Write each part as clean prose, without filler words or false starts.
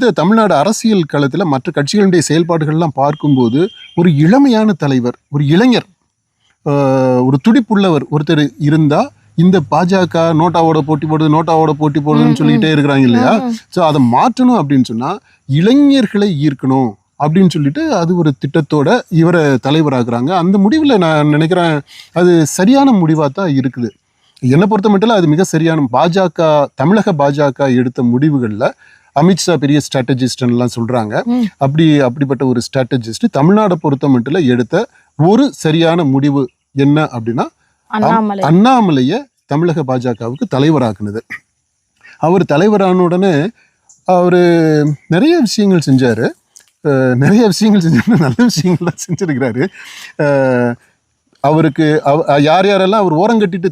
இந்த தமிழ்நாடு அரசியல் களத்தில் மற்ற கட்சிகளுடைய செயல்பாடுகள்லாம் பார்க்கும்போது ஒரு இளமையான தலைவர், ஒரு இளைஞர், ஒரு துடிப்புள்ளவர் ஒருத்தர் இருந்தால் இந்த பாஜக நோட்டாவோட போட்டி போடுதுன்னு சொல்லிக்கிட்டே இருக்கிறாங்க இல்லையா? ஸோ அதை மாற்றணும் அப்படின்னு சொன்னால் இளைஞர்களை ஈர்க்கணும் அப்படின்னு சொல்லிட்டு அது ஒரு திட்டத்தோட இவரை தலைவராகிறாங்க. அந்த முடிவில் நான் நினைக்கிறேன் அது சரியான முடிவாக தான் இருக்குது. என்னை பொறுத்த மட்டும் அது மிக சரியான தமிழக பாஜக எடுத்த முடிவுகளில் அமித்ஷா பெரிய ஸ்ட்ராட்டஜிஸ்ட்லாம் சொல்கிறாங்க. அப்படிப்பட்ட ஒரு ஸ்ட்ராட்டஜிஸ்ட் தமிழ்நாடை பொறுத்த மட்டும் எடுத்த ஒரு சரியான முடிவு என்ன அப்படின்னா அண்ணாமலையை தமிழக பாஜகவுக்கு தலைவராக்குனது. அவர் தலைவரான உடனே அவர் நிறைய விஷயங்கள் செஞ்சார். நல்ல விஷயங்கள் தான் செஞ்சிருக்கிறாரு. அவருக்கு யாரெல்லாம் அவர் ஓரங்கட்டிட்டு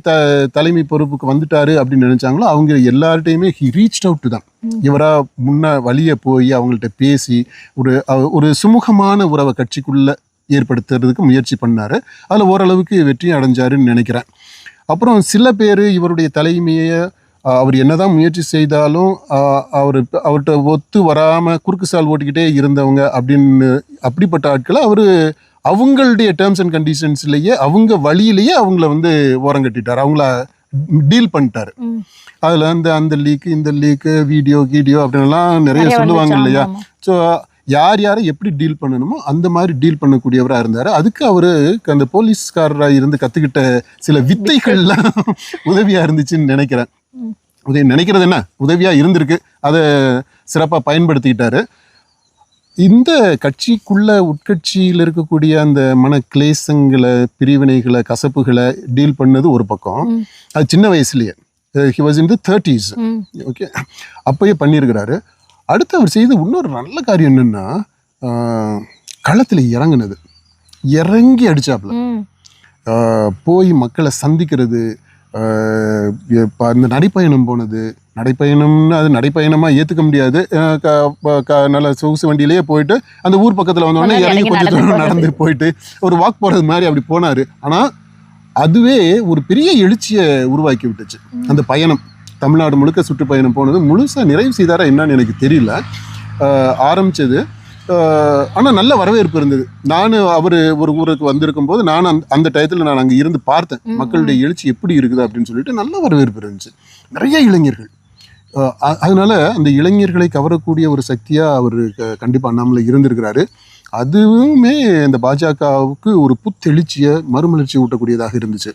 தலைமை பொறுப்புக்கு வந்துட்டாரு அப்படின்னு நினைச்சாங்களோ அவங்க எல்லார்ட்டையுமே ஹி ரீச்ட் அவுட் தான். இவராக முன்ன வழியை போய் அவங்கள்ட்ட பேசி ஒரு சுமூகமான உறவை கட்சிக்குள்ள ஏற்படுத்துறதுக்கு முயற்சி பண்ணாரு. அதில் ஓரளவுக்கு வெற்றி அடைஞ்சாருன்னு நினைக்கிறேன். அப்புறம் சில பேர் இவருடைய தலைமையை அவர் என்னதான் முயற்சி செய்தாலும் அவர்கிட்ட ஒத்து வராமல் குறுக்கு சால் ஓட்டிக்கிட்டே இருந்தவங்க அப்படிப்பட்ட ஆட்களை அவங்களுடைய டேர்ம்ஸ் அண்ட் கண்டிஷன்ஸ்லேயே அவங்க வழியிலேயே அவங்கள ஓரங்கட்டிட்டார், அவங்கள டீல் பண்ணிட்டாரு. அதில் அந்த லீக்கு இந்த லீக்கு வீடியோ அப்படின்லாம் நிறைய சொல்லுவாங்க இல்லையா? ஸோ யாரை எப்படி டீல் பண்ணணுமோ அந்த மாதிரி டீல் பண்ணக்கூடியவராக இருந்தார். அதுக்கு அவருக்கு அந்த போலீஸ்காரராக இருந்து கற்றுக்கிட்ட சில வித்தைகள்லாம் உதவியாக இருந்துச்சுன்னு நினைக்கிறேன். நினைக்கிறது என்ன, உதவியாக இருந்திருக்கு. அதை சிறப்பாக பயன்படுத்திக்கிட்டாரு. இந்த உட்கட்சியில் இருக்கக்கூடிய அந்த மன கிளேசங்களை, பிரிவினைகளை, கசப்புகளை டீல் பண்ணது ஒரு பக்கம். அது சின்ன வயசுலேயே he was in the 30s. Okay, அப்பயே பண்ணியிருக்கிறாரு. அடுத்து அவர் செய்த இன்னொரு நல்ல காரியம் என்னன்னா களத்தில் இறங்கி அடிச்சாப்புல போய் மக்களை சந்திக்கிறது. இந்த நடைப்பயணம் போனது, நடைப்பயணம்னு அது நடைப்பயணமாக ஏற்றுக்க முடியாது. நல்ல சொகுசு வண்டியிலேயே போயிட்டு அந்த ஊர் பக்கத்தில் வந்தோடனே இறங்கி கொஞ்சம் தூரம் நடந்து போயிட்டு ஒரு வாக் போகிறது மாதிரி அப்படி போனார். ஆனால் அதுவே ஒரு பெரிய எழுச்சியை உருவாக்கி விட்டுச்சு. அந்த பயணம் தமிழ்நாடு முழுக்க சுற்றுப்பயணம் போனது முழுசாக நிறைவு செய்தாரா என்னன்னு எனக்கு தெரியல. ஆரம்பித்தது, ஆனால் நல்ல வரவேற்பு இருந்தது. நான் அவர் ஒரு ஊருக்கு வந்திருக்கும் போது நான் அந்த டயத்தில் நான் அங்கே இருந்து பார்த்தேன் மக்களுடைய எழுச்சி எப்படி இருக்குது அப்படின்னு சொல்லிட்டு நல்ல வரவேற்பு இருந்துச்சு. நிறைய இளைஞர்கள். அதனால அந்த இளைஞர்களை கவரக்கூடிய ஒரு சக்தியாக அவர் கண்டிப்பாக அண்ணாமலை இருந்திருக்கிறாரு. அதுவுமே இந்த பாஜகவுக்கு ஒரு புத்தெழுச்சியை, மறுமலர்ச்சி ஊட்டக்கூடியதாக இருந்துச்சு.